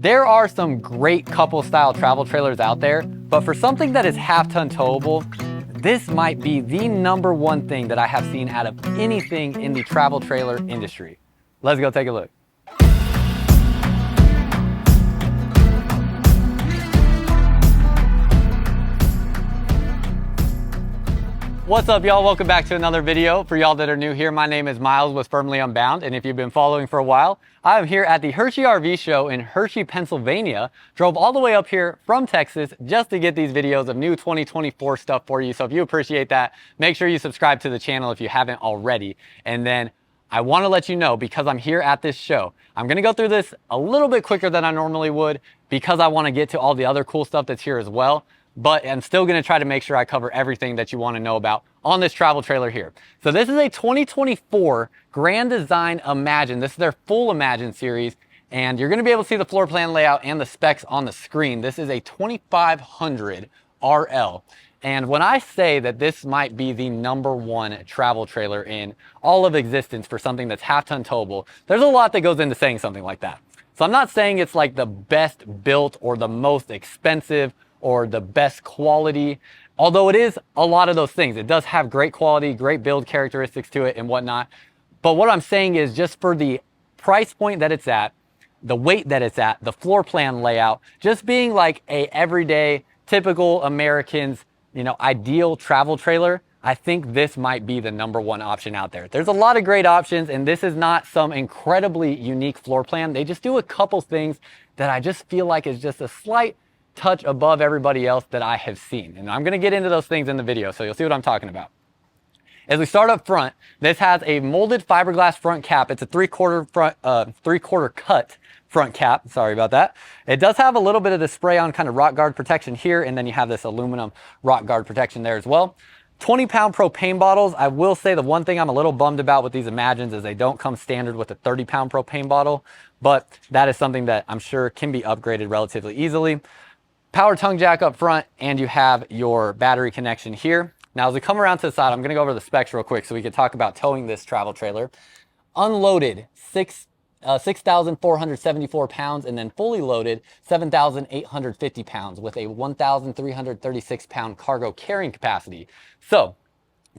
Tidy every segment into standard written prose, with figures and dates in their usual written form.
There are some great couple style travel trailers out there, but for something that is half-ton towable, this might be the number one thing that I have seen out of anything in the travel trailer industry. Let's go take a look. What's up, y'all? Welcome back to another video. For y'all that are new here, my name is Myles with Firmly Unbound, and if you've been following for a while, I am here at the Hershey RV show in Hershey, Pennsylvania. Drove all the way up here from Texas just to get these videos of new 2024 stuff for you. So if you appreciate that, make sure you subscribe to the channel if you haven't already. And then I want to let you know, because I'm here at this show, I'm going to go through this a little bit quicker than I normally would because I want to get to all the other cool stuff that's here as well. But I'm still going to try to make sure I cover everything that you want to know about on this travel trailer here. So this is a 2024 Grand Design Imagine. This is their full Imagine series, and you're going to be able to see the floor plan layout and the specs on the screen. This is a 2500 RL. And when I say that this might be the #1 travel trailer in all of existence for something that's half-ton towable, there's a lot that goes into saying something like that. So I'm not saying it's like the best built or the most expensive or the best quality, although it is a lot of those things. It does have great quality, great build characteristics to it and whatnot. But what I'm saying is, just for the price point that it's at, the weight that it's at, the floor plan layout, just being like a everyday, typical American's, ideal travel trailer, I think this might be the #1 option out there. There's a lot of great options, and this is not some incredibly unique floor plan. They just do a couple things that I just feel like is just a slight touch above everybody else that I have seen. And I'm going to get into those things in the video, so you'll see what I'm talking about. As we start up front, this has a molded fiberglass front cap. It's a three-quarter cut front cap. Sorry about that. It does have a little bit of the spray-on kind of rock guard protection here, and then you have this aluminum rock guard protection there as well. 20-pound propane bottles. I will say the one thing I'm a little bummed about with these Imagines is they don't come standard with a 30-pound propane bottle, but that is something that I'm sure can be upgraded relatively easily. Power tongue jack up front, and you have your battery connection here. Now, as we come around to the side, I'm going to go over the specs real quick so we can talk about towing this travel trailer. Unloaded, 6,474 pounds, and then fully loaded, 7,850 pounds with a 1,336 pound cargo carrying capacity. So,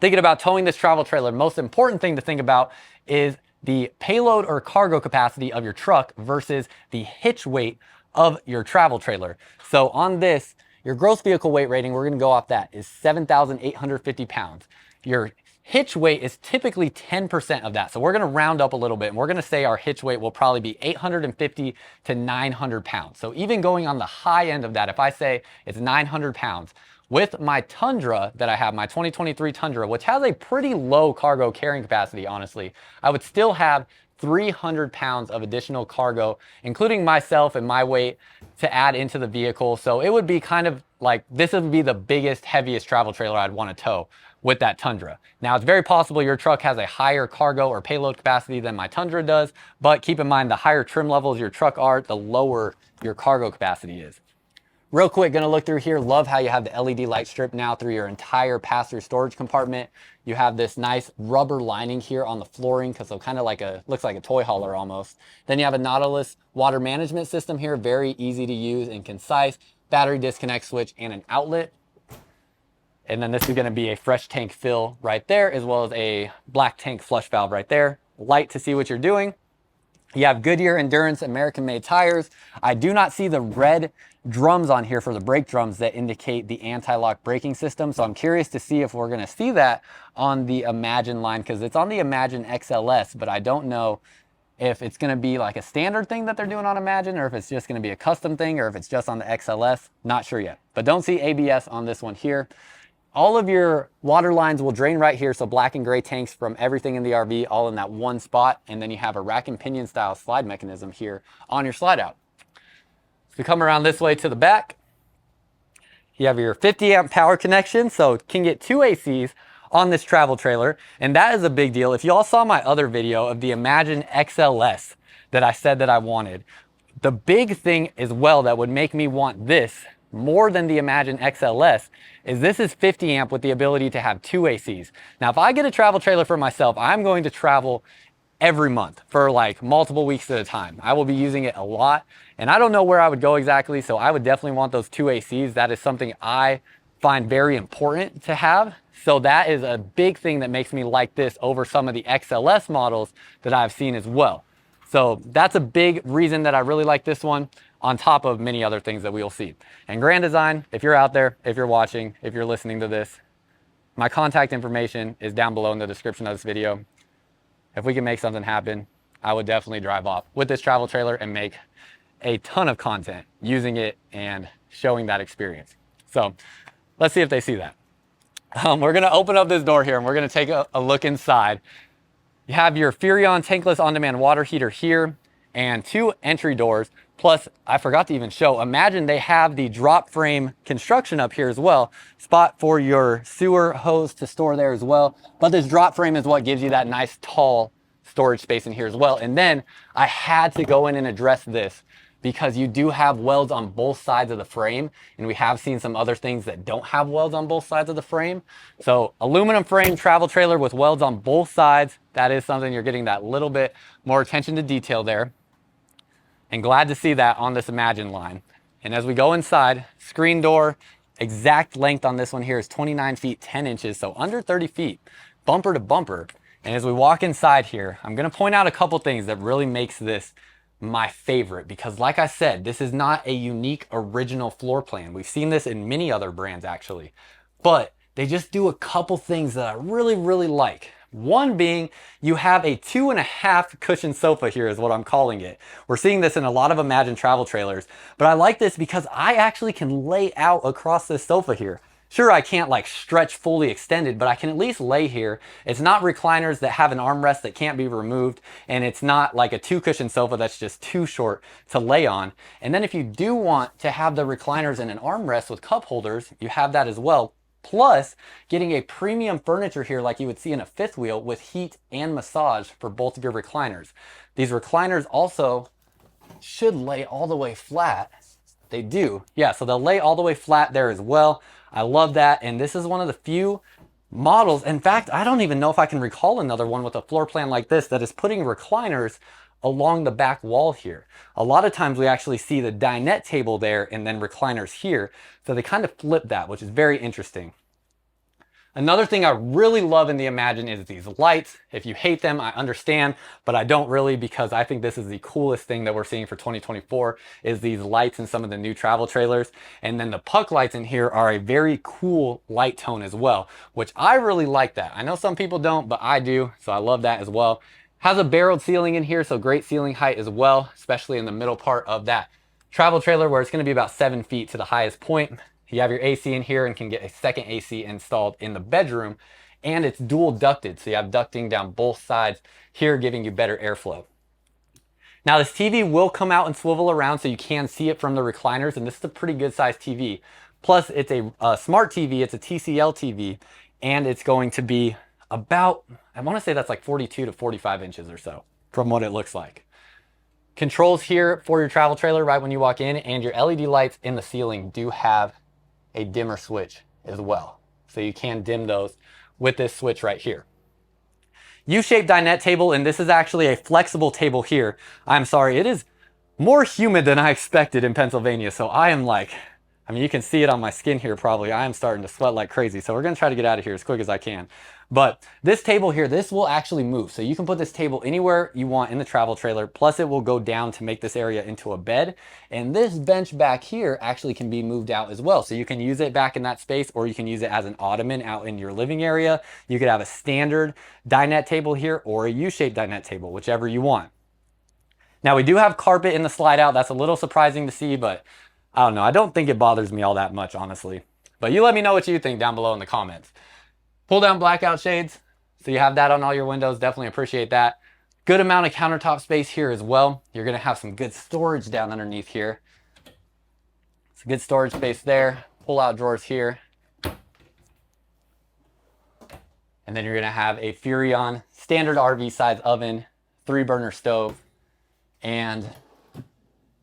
thinking about towing this travel trailer, most important thing to think about is the payload or cargo capacity of your truck versus the hitch weight of your travel trailer. So on this, your gross vehicle weight rating, we're going to go off that, is 7,850 pounds. Your hitch weight is typically 10% of that. So we're going to round up a little bit, and we're going to say our hitch weight will probably be 850 to 900 pounds. So even going on the high end of that, if I say it's 900 pounds, with my Tundra that I have, my 2023 Tundra, which has a pretty low cargo carrying capacity, honestly, I would still have 300 pounds of additional cargo, including myself and my weight, to add into the vehicle. So it would be kind of like, this would be the biggest, heaviest travel trailer I'd want to tow with that Tundra. Now, it's very possible your truck has a higher cargo or payload capacity than my Tundra does, but keep in mind, the higher trim levels your truck are, the lower your cargo capacity is. Real quick, gonna look through here. Love how you have the LED light strip now through your entire pass-through storage compartment. You have this nice rubber lining here on the flooring, because it kind of like looks like a toy hauler almost. Then you have a Nautilus water management system here, very easy to use and concise. Battery disconnect switch and an outlet. And then this is gonna be a fresh tank fill right there, as well as a black tank flush valve right there. Light to see what you're doing. You have Goodyear Endurance American-made tires. I do not see the red drums on here for the brake drums that indicate the anti-lock braking system. So I'm curious to see if we're going to see that on the Imagine line, because it's on the Imagine XLS, but I don't know if it's going to be like a standard thing that they're doing on Imagine, or if it's just going to be a custom thing, or if it's just on the XLS. Not sure yet, but don't see ABS on this one here. All of your water lines will drain right here, so black and gray tanks from everything in the RV all in that one spot, and then you have a rack and pinion style slide mechanism here on your slide out. So we come around this way to the back. You have your 50 amp power connection, so it can get 2 ACs on this travel trailer, and that is a big deal. If you all saw my other video of the Imagine XLS that I said that I wanted, the big thing as well that would make me want this more than the Imagine XLS is this is 50 amp with the ability to have 2 ACs. Now, if I get a travel trailer for myself, I'm going to travel every month for like multiple weeks at a time. I will be using it a lot, and I don't know where I would go exactly, so I would definitely want those 2 ACs. That is something I find very important to have. So that is a big thing that makes me like this over some of the XLS models that I've seen as well. So that's a big reason that I really like this one, on top of many other things that we'll see. And Grand Design, if you're out there, if you're watching, if you're listening to this, my contact information is down below in the description of this video. If we can make something happen, I would definitely drive off with this travel trailer and make a ton of content using it and showing that experience. So let's see if they see that. We're gonna open up this door here and we're gonna take a look inside. You have your Furrion tankless on-demand water heater here and 2 entry doors. Plus, I forgot to even show, imagine they have the drop frame construction up here as well. Spot for your sewer hose to store there as well. But this drop frame is what gives you that nice tall storage space in here as well. And then I had to go in and address this because you do have welds on both sides of the frame, and we have seen some other things that don't have welds on both sides of the frame. So aluminum frame travel trailer with welds on both sides, that is something you're getting that little bit more attention to detail there. And glad to see that on this Imagine line. And as we go inside, screen door, exact length on this one here is 29 feet 10 inches, so under 30 feet, bumper to bumper. And as we walk inside here, I'm gonna point out a couple things that really makes this my favorite, because like I said, this is not a unique original floor plan. We've seen this in many other brands actually, but they just do a couple things that I really like. One being, you have a 2.5 cushion sofa here is what I'm calling it. We're seeing this in a lot of Imagine travel trailers, but I like this because I actually can lay out across this sofa here. Sure, I can't like stretch fully extended, but I can at least lay here. It's not recliners that have an armrest that can't be removed, and it's not like a 2 cushion sofa that's just too short to lay on. And then if you do want to have the recliners and an armrest with cup holders, you have that as well. Plus, getting a premium furniture here like you would see in a fifth wheel with heat and massage for both of your recliners. These recliners also should lay all the way flat. They do. Yeah, so they'll lay all the way flat there as well. I love that, and this is one of the few models. In fact, I don't even know if I can recall another one with a floor plan like this that is putting recliners along the back wall here. A lot of times we actually see the dinette table there and then recliners here. So they kind of flip that, which is very interesting. Another thing I really love in the Imagine is these lights. If you hate them, I understand, but I don't really, because I think this is the coolest thing that we're seeing for 2024 is these lights in some of the new travel trailers. And then the puck lights in here are a very cool light tone as well, which I really like that. I know some people don't, but I do, so I love that as well. Has a barreled ceiling in here, so great ceiling height as well, especially in the middle part of that travel trailer where it's gonna be about 7 feet to the highest point. You have your AC in here and can get a second AC installed in the bedroom, and it's dual ducted, so you have ducting down both sides here, giving you better airflow. Now this TV will come out and swivel around so you can see it from the recliners, and this is a pretty good sized TV. Plus it's a smart TV, it's a TCL TV, and it's going to be about, I wanna say that's like 42 to 45 inches or so from what it looks like. Controls here for your travel trailer right when you walk in, and your LED lights in the ceiling do have a dimmer switch as well. So you can dim those with this switch right here. U-shaped dinette table, and this is actually a flexible table here. I'm sorry, it is more humid than I expected in Pennsylvania. So I am like, I mean, you can see it on my skin here probably. I am starting to sweat like crazy. So we're gonna try to get out of here as quick as I can. But this table here, this will actually move. So you can put this table anywhere you want in the travel trailer, plus it will go down to make this area into a bed. And this bench back here actually can be moved out as well. So you can use it back in that space, or you can use it as an ottoman out in your living area. You could have a standard dinette table here or a U-shaped dinette table, whichever you want. Now we do have carpet in the slide out. That's a little surprising to see, but I don't know. I don't think it bothers me all that much, honestly. But you let me know what you think down below in the comments. Pull down blackout shades, so you have that on all your windows. Definitely appreciate that. Good amount of countertop space here as well. You're gonna have some good storage down underneath here. It's a good storage space there. Pull out drawers here. And then you're gonna have a Furrion standard RV size oven, 3-burner stove, and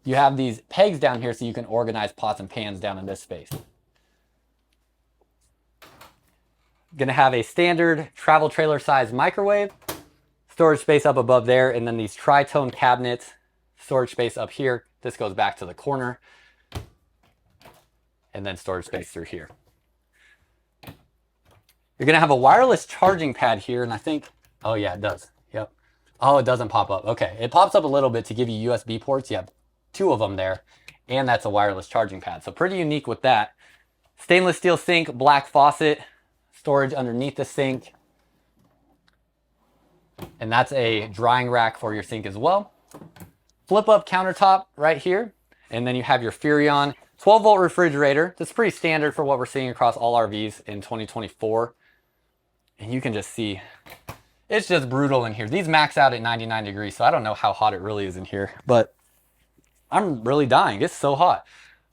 you have these pegs down here so you can organize pots and pans down in this space. Gonna have a standard travel trailer size microwave, storage space up above there, and then these tri-tone cabinets, storage space up here. This goes back to the corner, and then storage space through here. You're gonna have a wireless charging pad here, and I think, oh yeah, it does. Yep. Oh, it doesn't pop up. Okay, it pops up a little bit to give you USB ports. You have 2 of them there, and that's a wireless charging pad. So pretty unique with that. Stainless steel sink, black faucet, storage underneath the sink. And that's a drying rack for your sink as well. Flip up countertop right here. And then you have your Furrion 12-volt refrigerator. That's pretty standard for what we're seeing across all RVs in 2024. And you can just see, it's just brutal in here. These max out at 99 degrees, so I don't know how hot it really is in here, but I'm really dying. It's so hot.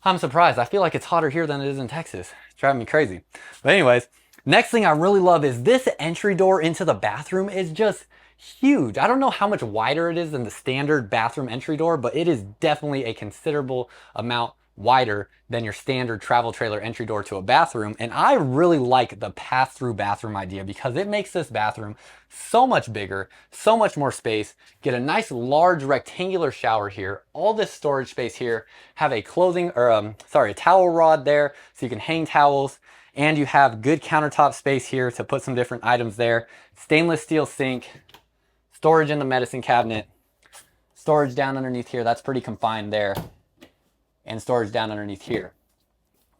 I'm surprised. I feel like it's hotter here than it is in Texas. It's driving me crazy. But anyways, next thing I really love is this entry door into the bathroom is just huge. I don't know how much wider it is than the standard bathroom entry door, but it is definitely a considerable amount wider than your standard travel trailer entry door to a bathroom. And I really like the pass-through bathroom idea because it makes this bathroom so much bigger, so much more space. Get a nice large rectangular shower here, all this storage space here, have a a towel rod there so you can hang towels, and you have good countertop space here to put some different items there. Stainless steel sink, storage in the medicine cabinet, storage down underneath here, that's pretty confined there, and storage down underneath here.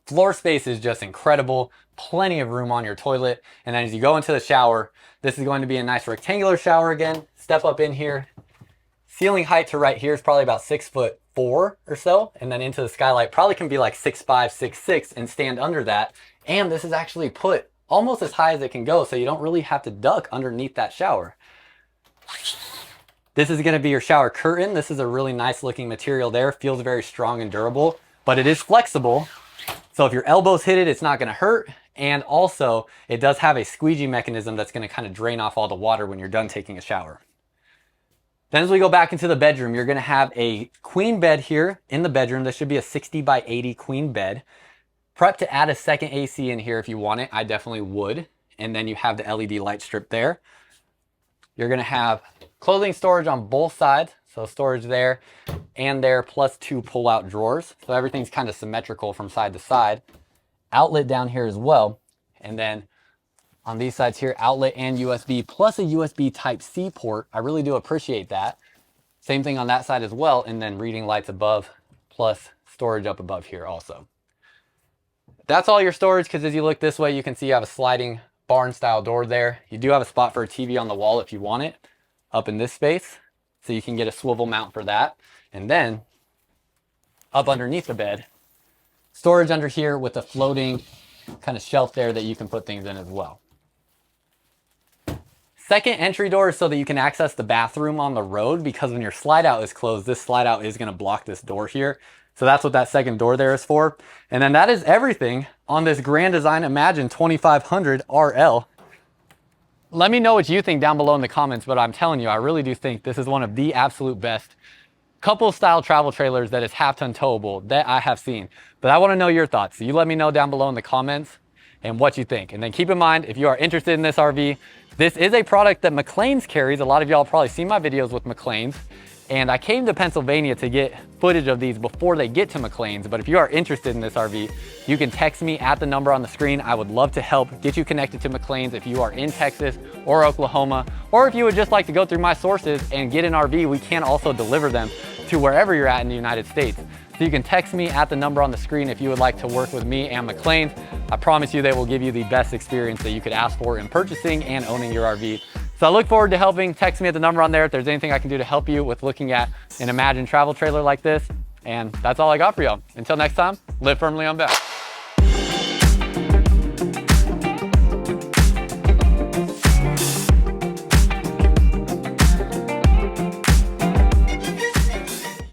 Floor space is just incredible, plenty of room on your toilet. And then as you go into the shower, this is going to be a nice rectangular shower again. Step up in here. Ceiling height to right here is probably about 6'4" or so. And then into the skylight probably can be like 6'5", 6'6", and stand under that. And this is actually put almost as high as it can go, so you don't really have to duck underneath that shower. This is going to be your shower curtain. This is a really nice looking material there. Feels very strong and durable, but it is flexible. So if your elbows hit it, it's not going to hurt. And also it does have a squeegee mechanism that's going to kind of drain off all the water when you're done taking a shower. Then as we go back into the bedroom, you're going to have a queen bed here in the bedroom. This should be a 60 by 80 queen bed. Prep to add a second AC in here if you want it. I definitely would. And then you have the LED light strip there. You're going to have clothing storage on both sides. So storage there and there, plus 2 pull-out drawers. So everything's kind of symmetrical from side to side. Outlet down here as well. And then on these sides here, outlet and USB, plus a USB Type-C port. I really do appreciate that. Same thing on that side as well. And then reading lights above, plus storage up above here also. That's all your storage, because as you look this way, you can see you have a sliding barn style door there. You do have a spot for a TV on the wall if you want it up in this space. So you can get a swivel mount for that. And then up underneath the bed, storage under here with a floating kind of shelf there that you can put things in as well. Second entry door is so that you can access the bathroom on the road, because when your slide out is closed, this slide out is going to block this door here. So that's what that second door there is for. And then that is everything on this Grand Design Imagine 2500 RL. Let me know what you think down below in the comments, but I'm telling you, I really do think this is one of the absolute best couple style travel trailers that is half-ton towable that I have seen. But I want to know your thoughts. So you let me know down below in the comments and what you think. And then keep in mind, if you are interested in this RV, this is a product that McClains carries. A lot of y'all probably seen my videos with McClains. And I came to Pennsylvania to get footage of these before they get to McClains. But if you are interested in this RV, you can text me at the number on the screen. I would love to help get you connected to McClains if you are in Texas or Oklahoma, or if you would just like to go through my sources and get an RV, we can also deliver them to wherever you're at in the United States. So you can text me at the number on the screen if you would like to work with me and McClains. I promise you they will give you the best experience that you could ask for in purchasing and owning your RV. So I look forward to helping. Text me at the number on there if there's anything I can do to help you with looking at an Imagine travel trailer like this. And that's all I got for y'all. Until next time, live firmly on bound.